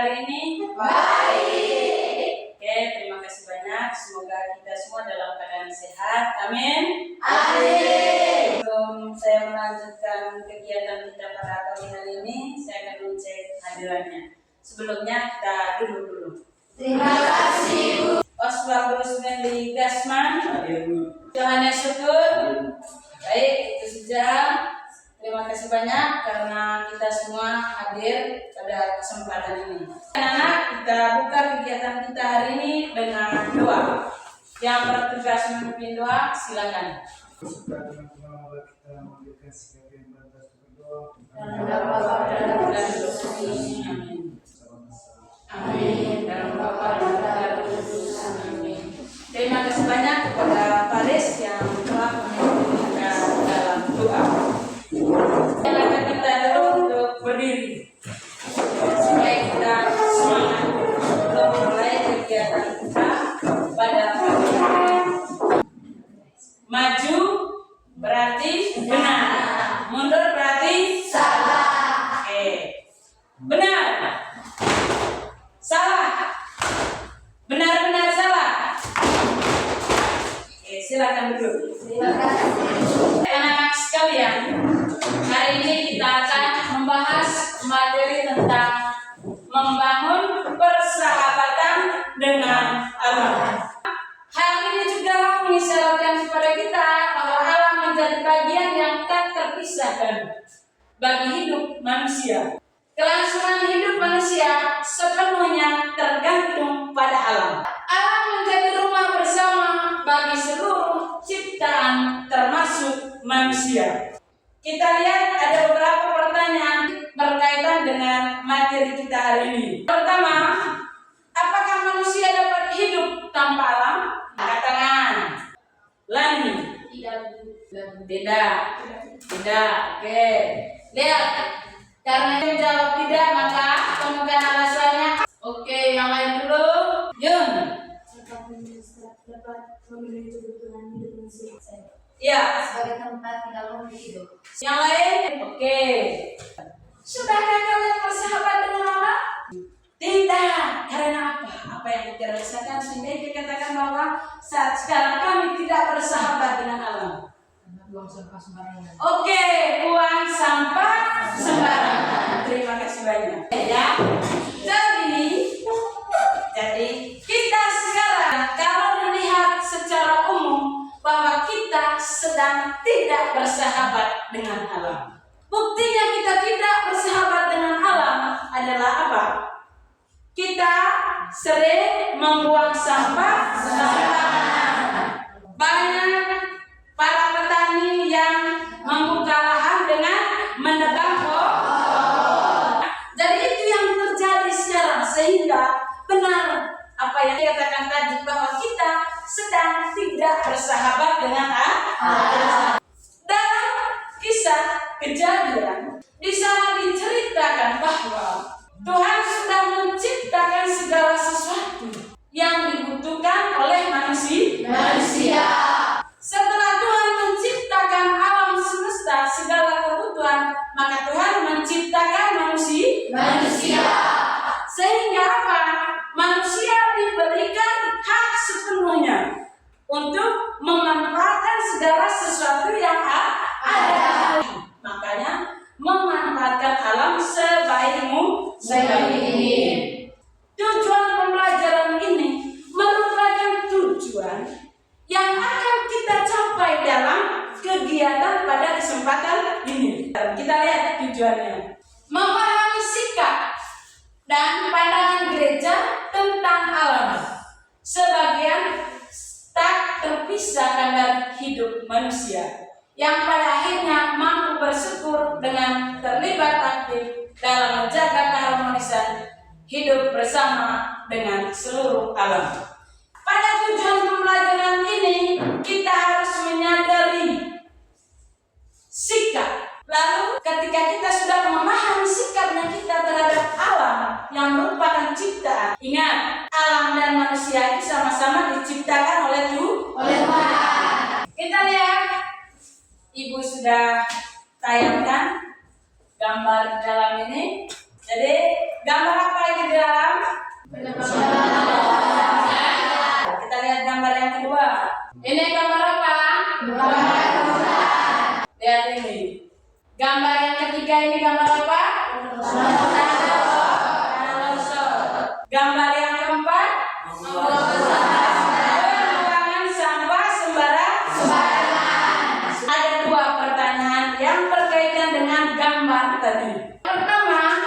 hari ini? Baik. Oke, terima kasih banyak. Semoga kita semua dalam keadaan sehat. Amin. Amin. Sebelum saya melanjutkan kegiatan kita pada pagi hari ini, saya akan mengecek hadirannya. Sebelumnya kita duduk dulu. Terima kasih, Bu. Oswaldus Mendy Gasman. Johannes Syukur. Baik, itu saja. Terima kasih banyak karena kita semua hadir pada kesempatan ini. Anak-anak, kita buka kegiatan kita hari ini dengan doa. Yang bertugas memimpin doa, silakan. Supaya teman-teman kita memberikan sikap yang pantas berdoa. Dalam Bapa dan Roh Kudus. Amin. Amin. Dalam Bapa dan Roh Kudus. Amin. Terima kasih banyak kepada Paris yang telah memimpin kita dalam doa. Silakan kita dulu untuk berdiri supaya kita semangat untuk memulai kegiatan kita pada pagi hari ini. Maju berarti benar, mundur berarti Salah. oke. Benar, salah, benar-benar salah. Oke, silakan duduk. Terima kasih. Anak-anak sekalian, hari ini kita akan membahas materi tentang membangun persahabatan dengan alam. Hal ini juga mengisyaratkan kepada kita bahwa alam menjadi bagian yang tak terpisahkan bagi hidup manusia. Kelangsungan hidup manusia sepenuhnya tergantung pada alam. Alam menjadi rumah bersama bagi seluruh ciptaan termasuk manusia. Kita lihat ada beberapa pertanyaan berkaitan dengan materi kita hari ini. Pertama, apakah manusia dapat hidup tanpa alam? Katakan. Lani. Tidak. Oke. Lihat. Karena yang jawab tidak, maka temukan alasannya. Oke, yang lain dulu. Yun. Dapat memenuhi kebutuhan hidup manusia. Ya. Sebagai tempat tinggal makhluk hidup. Yang lain? Oke. Sudahkah kalian bersahabat dengan Allah? Tidak. Karena apa? Apa yang kita rasakan sehingga dikatakan bahwa saat sekarang kami tidak bersahabat dengan alam. Buang sampah sembarangan. Oke, buang sampah sembarangan. Terima kasih banyak. Ya. Jadi kita sekarang kalau dilihat secara umum bahwa kita sedang tidak bersahabat dengan alam. Buktinya kita tidak bersahabat dengan alam adalah apa? Kita sering membuang sampah sembarangan. Banyak para petani yang membuka lahan dengan menebang pohon. Jadi itu yang terjadi sekarang sehingga benar apa yang dikatakan tadi bahwa kita sedang tidak bersahabat dengan alam. Dalam kisah Kejadian di sana diceritakan bahwa Tuhan sudah menciptakan segala sesuatu yang dibutuhkan oleh manusia. Setelah Tuhan menciptakan alam semesta segala kebutuhan, maka Tuhan menciptakan manusia. Sehingga apa? Manusia diberikan hak sepenuhnya untuk memanfaatkan segala sesuatu yang ada. Makanya memanfaatkan alam sebaik mungkin. Tujuan pembelajaran ini merupakan tujuan yang akan kita capai dalam kegiatan pada kesempatan ini. Kita lihat tujuannya. Memahami sikap dan pandangan gereja tentang alam. Sebagian tak terpisahkan dari hidup manusia, yang pada akhirnya mampu bersyukur dengan terlibat aktif dalam menjaga keharmonisan hidup bersama dengan seluruh alam. Pada tujuan pembelajaran ini, kita harus menyadari sikap. Lalu ketika kita sudah memahami sikapnya kita terhadap alam yang merupakan ciptaan. Ingat, alam dan manusia itu sama-sama diciptakan oleh Tuhan. Kita lihat, Ibu sudah tayangkan gambar di dalam ini. Jadi gambar apa yang di dalam? Gambar yang keempat, pembuangan sampah sembarangan. Ada dua pertanyaan yang berkaitan dengan gambar tadi. Pertama,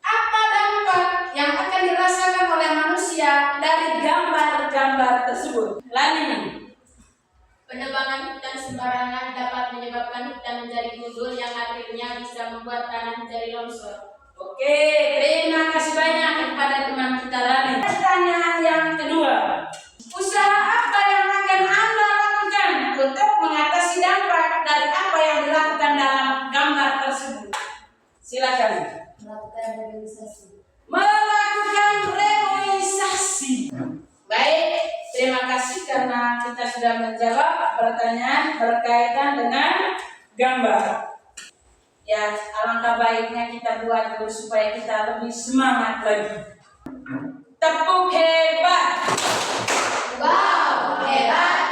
apa dampak yang akan dirasakan oleh manusia dari gambar-gambar tersebut? Lani. Penebangan hutan sembarangan dapat menyebabkan hutan menjadi gundul yang akhirnya bisa membuat tanah menjadi longsor. Oke, terima kasih banyak kepada teman kita Lani. Pertanyaan yang kedua, usaha apa yang akan Anda lakukan untuk mengatasi dampak dari apa yang dilakukan dalam gambar tersebut? Silakan. Melakukan reboisasi. Melakukan reboisasi. Baik, terima kasih karena kita sudah menjawab pertanyaan berkaitan dengan gambar. Ya, alangkah baiknya kita buat terus supaya kita lebih semangat lagi. Tepuk hebat. Wow, hebat.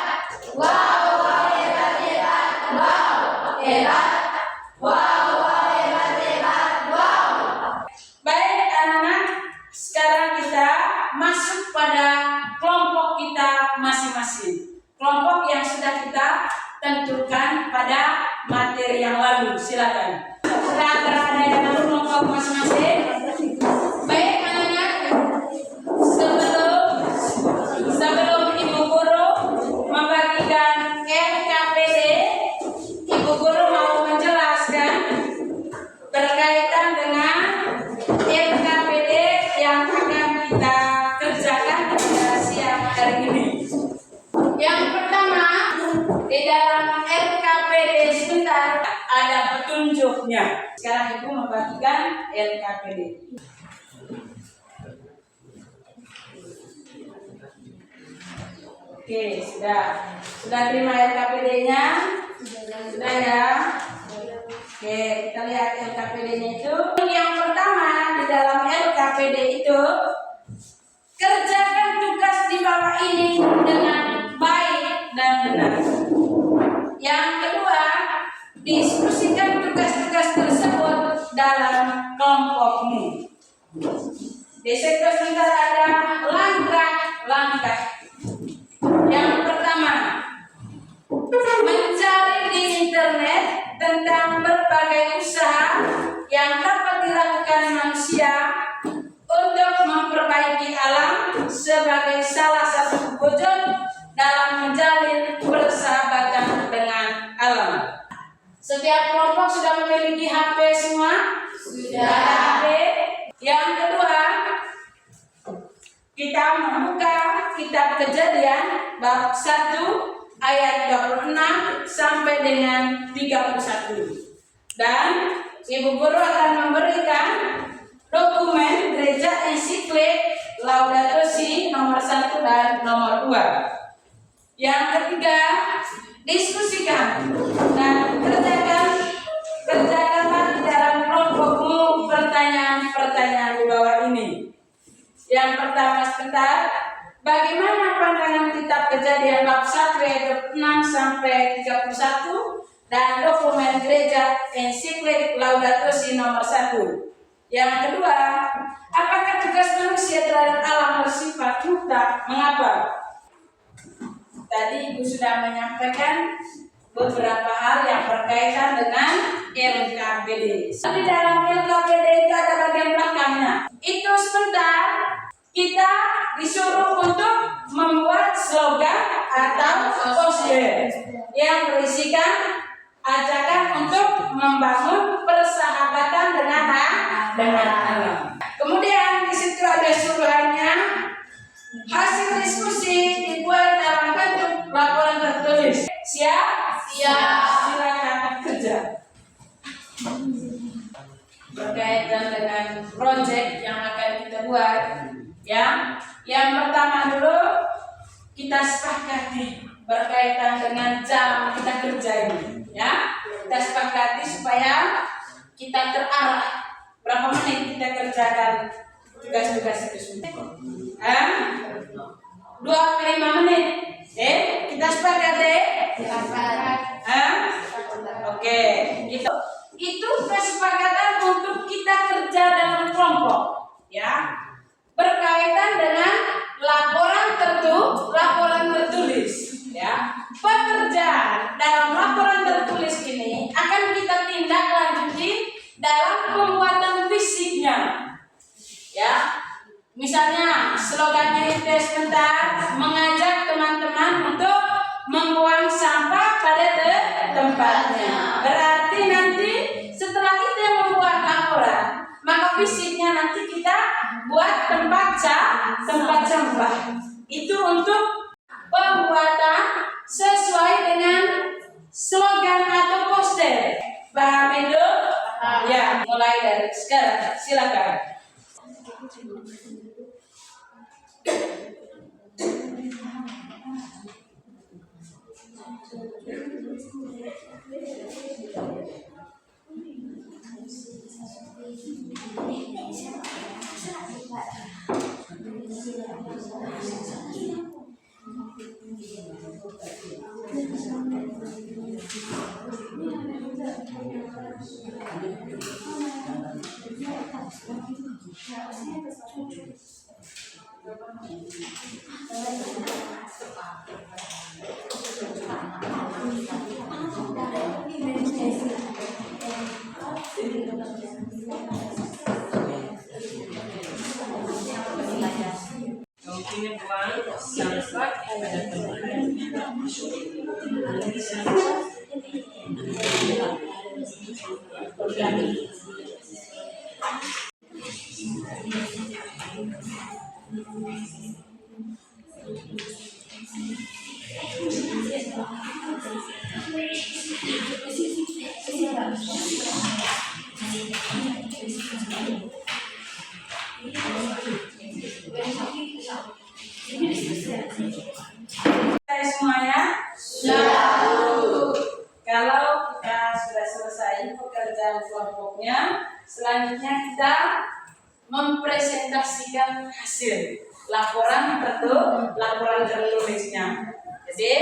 Wow, wow, hebat, hebat. Wow, hebat. Wow, wow, hebat, hebat. Wow. Baik anak-anak, sekarang kita masuk pada kelompok kita masing-masing. Kelompok yang sudah kita tentukan pada materi yang lalu. Silakan. Sudah berada dalam kelompok masing-masing. Baik anak-anak, sebelum Ibu Guru membagikan LKPD, Ibu Guru mau menjelaskan berkaitan dengan LKPD yang akan kita kerjakan pada siang hari ini. Yang pertama, di dalam LKPD sebentar ada petunjuknya. Sekarang Ibu membagikan LKPD. Oke, sudah terima LKPD-nya? Sudah ya? Oke, kita lihat LKPD-nya itu. Yang pertama di dalam LKPD itu, kerjakan tugas di bawah ini dengan baik dan benar. Yang kedua, diskusikan tugas-tugas tersebut dalam kelompokmu. Di sektor sebentar ada langkah-langkah. Yang pertama, mencari di internet tentang berbagai usaha yang dapat dilakukan manusia untuk memperbaiki alam sebagai salah satu wujud dalam menjalin persahabatan dengan alam. Setiap kelompok sudah memiliki HP semua? Sudah ada HP. Yang kedua, kita membuka kitab Kejadian bab 1 ayat 26 sampai dengan 31. Dan Ibu Guru akan memberikan dokumen gereja ensiklik Laudato Si nomor 1 dan nomor 2. Yang ketiga, diskusikan dan kerjakanlah di dalam kelompokmu pertanyaan-pertanyaan di bawah ini. Yang pertama sebentar, bagaimana pandangan kitab Kejadian bab 1 ayat 6 sampai 31 dan dokumen gereja ensiklik Laudato Si nomor 1. Yang kedua, apakah tugas manusia terhadap alam bersifat mutlak? Mengapa? Tadi Ibu sudah menyampaikan beberapa hal yang berkaitan dengan LKPD. Di dalam LKPD itu ada bagian belakangnya. Itu sebentar kita disuruh untuk membuat slogan atau poster yang berisikan ajakan untuk membangun persahabatan dengan alam. Kemudian di situ ada suruhannya. Hasil diskusi dibuat dalam bentuk laporan tertulis. Siap? Siap. Silakan kerja. Berkaitan dengan proyek yang akan kita buat, yang pertama dulu kita sepakati berkaitan dengan jam kita kerja ini, ya. Kita sepakati supaya kita terarah berapa menit kita kerjakan tugas-tugas itu. 25 menit. Kita sepakat deh. Oke, gitu. Itu kesepakatan untuk kita kerja dalam kelompok, ya. Misalnya slogannya itu sebentar, mengajak teman-teman untuk membuang sampah pada tempatnya. Berarti nanti setelah kita membuat laporan, maka fisiknya nanti kita buat tempat sampah. Itu untuk pembuatan sesuai dengan slogan atau poster. Paham itu? Ya, mulai dari sekarang. Silakan. Mungkin buang sampah pada tempatnya. Saya semuanya kalau kita sudah selesai pekerjaan kelompoknya, selanjutnya kita mempresentasikan hasil laporan tertulisnya. Jadi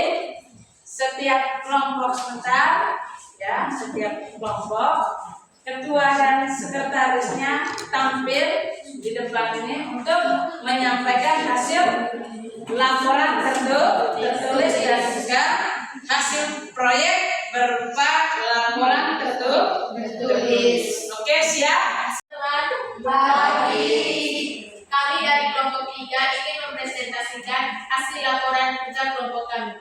setiap kelompok sebentar, ya, setiap kelompok ketua dan sekretarisnya tampil di depan ini untuk menyampaikan hasil laporan tertulis dan juga hasil proyek berupa laporan tertulis. Oke, siap? Baik. Kami dari kelompok 3 ingin mempresentasikan hasil laporan kerja kelompok kami.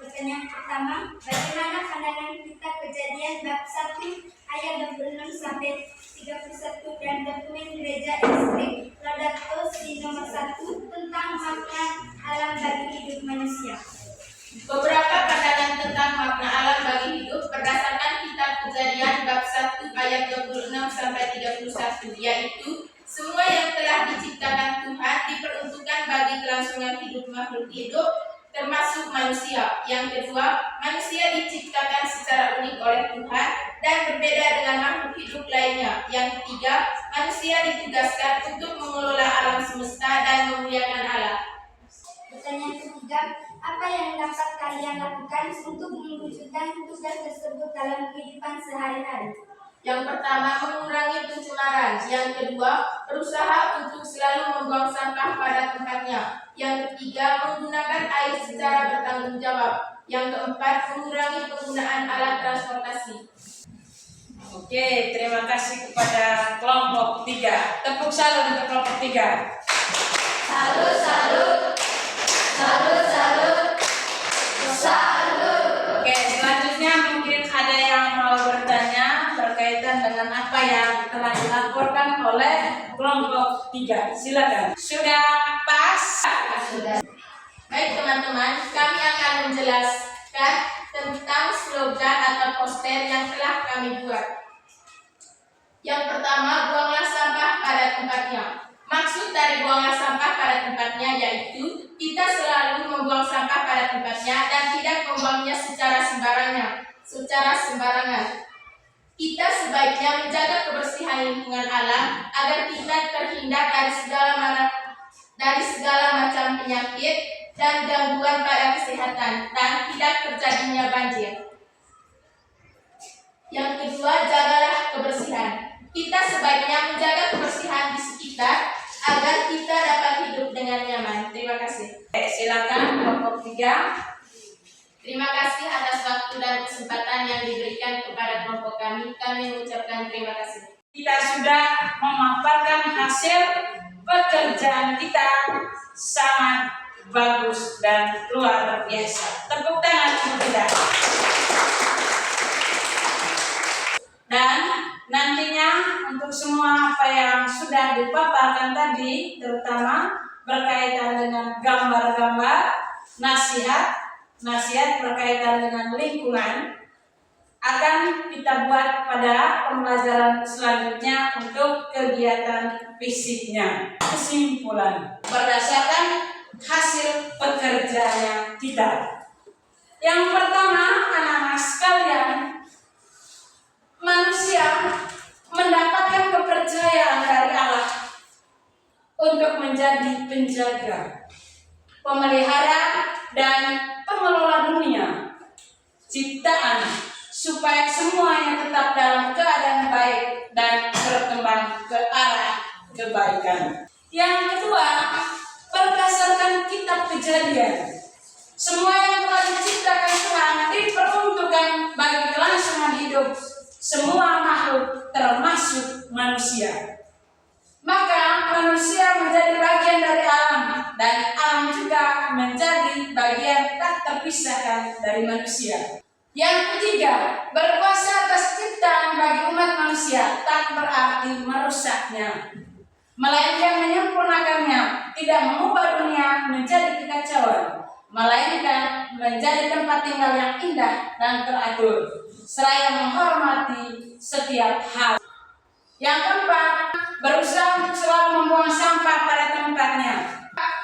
Pertanyaan pertama, bagaimana pandangan kita kejadian bab 1 ayat 26 sampai 31 dan dokumen gereja distrik Laudato Si nomor 1 tentang makna alam bagi hidup manusia? Beberapa pandangan tentang makna alam bagi hidup berdasarkan kitab Kejadian bab 1 ayat 26 sampai 31, yaitu semua yang telah diciptakan Tuhan diperuntukkan bagi kelangsungan hidup makhluk hidup, termasuk manusia. Yang kedua, manusia diciptakan secara unik oleh Tuhan dan berbeda dengan makhluk hidup lainnya. Yang ketiga, manusia ditugaskan untuk mengelola alam semesta dan memuliakan Allah. Pertanyaan ketiga, apa yang dapat kalian lakukan untuk mewujudkan tugas tersebut dalam kehidupan sehari-hari? Yang pertama, mengurangi pencemaran. Yang kedua, berusaha untuk selalu membuang sampah pada tempatnya. Yang ketiga, menggunakan air secara bertanggung jawab. Yang keempat, mengurangi penggunaan alat transportasi. Oke, terima kasih kepada kelompok 3. Tepuk salut untuk kelompok 3. Salut, salut. Salut, salut. Salut. Oke, selanjutnya mungkin ada yang mau bertanya berkaitan dengan apa yang telah dilaporkan oleh kelompok 3. Silakan. Sudah pas? Sudah. Baik teman-teman, kami akan menjelaskan tentang slogan atau poster yang telah kami buat. Yang pertama, buanglah sampah pada tempatnya. Maksud dari buanglah sampah pada tempatnya yaitu kita selalu membuang sampah pada tempatnya dan tidak membuangnya secara sembarangan. Kita sebaiknya menjaga kebersihan lingkungan alam agar kita terhindar dari segala macam penyakit dan gangguan pada kesehatan dan tidak terjadinya banjir. Yang kedua, jagalah kebersihan. Kita sebaiknya menjaga kebersihan di sekitar agar kita dapat hidup dengan nyaman. Terima kasih. Silakan kelompok 3. Terima kasih atas waktu dan kesempatan yang diberikan kepada kelompok kami. Kami mengucapkan terima kasih. Kita sudah memaparkan hasil pekerjaan kita sangat bagus dan luar biasa. Tepuk tangan untuk kita. Dan nantinya untuk semua apa yang sudah dipaparkan tadi, terutama berkaitan dengan gambar-gambar, nasihat berkaitan dengan lingkungan, akan kita buat pada pembelajaran selanjutnya untuk kegiatan fisiknya. Kesimpulan berdasarkan hasil pekerjaannya kita. Yang pertama, anak-anak sekalian, manusia mendapatkan kepercayaan dari Allah untuk menjadi penjaga, pemelihara, dan pengelola dunia ciptaan, supaya semuanya tetap dalam keadaan baik dan berkembang ke arah kebaikan. Yang kedua, berdasarkan kitab Kejadian, semua yang telah diciptakan Tuhan diperuntukkan bagi kelangsungan hidup semua makhluk termasuk manusia. Maka manusia menjadi bagian dari alam, dan alam juga menjadi bagian tak terpisahkan dari manusia. Yang ketiga, berkuasa atas ciptaan bagi umat manusia tak berarti merusaknya, melainkan menyempurnakannya, tidak mengubah dunia menjadi kekacauan, melainkan menjadi tempat tinggal yang indah dan teratur, seraya menghormati setiap hal. Yang keempat, berusaha untuk selalu membuang sampah pada tempatnya,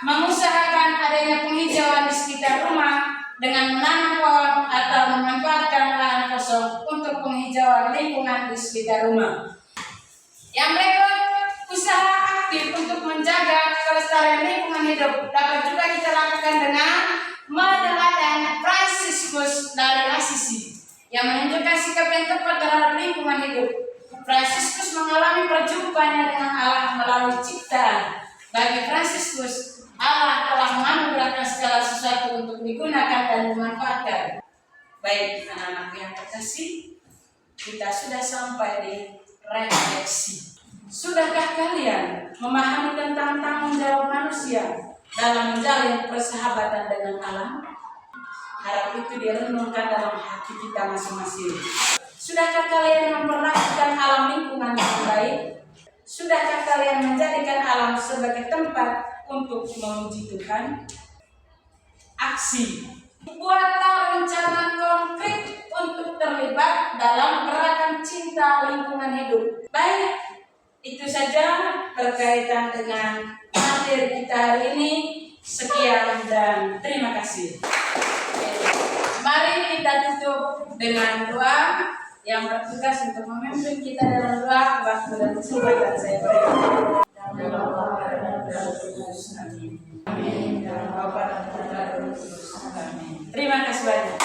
mengusahakan adanya penghijauan di sekitar rumah dengan menanam pohon atau memanfaatkan lahan kosong untuk penghijauan lingkungan di sekitar rumah. Yang berikut, usaha aktif untuk menjaga kelestarian lingkungan hidup dapat juga kita lakukan dengan meneladani Fransiskus dari Asisi yang menunjukkan sikap yang tepat terhadap lingkungan hidup. Fransiskus mengalami perjumpaannya dengan Allah melalui ciptaan. Bagi Fransiskus, Allah telah menganugerahkan segala sesuatu untuk digunakan dan dimanfaatkan. Baik anak-anak yang terkasih, kita sudah sampai di refleksi. Sudahkah kalian memahami tentang tanggung jawab manusia dalam menjalin persahabatan dengan alam? Harap itu direnungkan dalam hati kita masing-masing. Sudahkah kalian memperlakukan alam lingkungan dengan baik? Sudahkah kalian menjadikan alam sebagai tempat untuk memuji Tuhan? Aksi. Buatlah rencana konkret untuk terlibat dalam gerakan cinta lingkungan hidup. Baik, itu saja berkaitan dengan materi kita hari ini. Sekian dan terima kasih. Mari kita tutup dengan doa. Yang bertugas untuk memimpin kita dalam doa, waktu dan kesempatan saya berikan. Amin. Terima kasih banyak.